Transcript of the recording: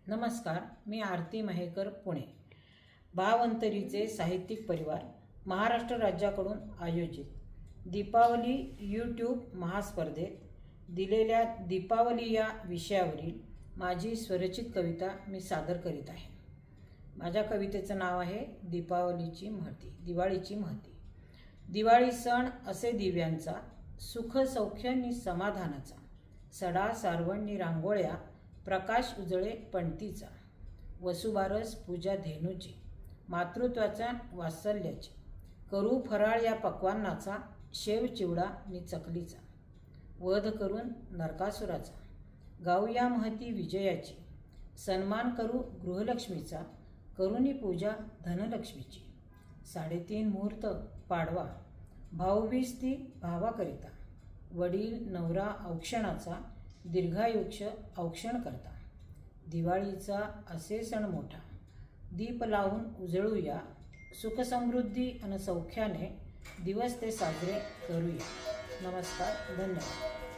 नमस्कार, मी आरती महेकर, पुणे. भावंतरीचे साहित्यिक परिवार महाराष्ट्र राज्याकडून आयोजित दीपावली यूट्यूब महास्पर्धेत दिलेल्या दीपावली या विषयावरील माझी स्वरचित कविता मी सादर करीत आहे. माझ्या कवितेचं नाव आहे दिवाळीची महती. दिवाळी सण असे दिव्यांचा, सुख सौख्यानी समाधानाचा, सडा सारवणी रांगोळ्या, प्रकाश उजळे पणतीचा, वसुबारस पूजा धेनूची, मातृत्वाच्या वात्सल्याची, करू फराळ या पक्वान्नाचा, शेव चिवडा नि चकलीचा, वध करून नरकासुराचा, गाऊया महती विजयाची, सन्मान करू गृहलक्ष्मीचा, करुणी पूजा धनलक्ष्मीची, 3:30 मुहूर्त पाडवा, भाऊबीज ती भावाकरिता, वडील नवरा औक्षणाचा, दीर्घायुष्य औक्षण करता. दिवाळीचा असे सण मोठा, दीप लावून उजळूया, सुखसमृद्धी अन सौख्याने दिवस ते साजरे करूया. नमस्कार, धन्यवाद.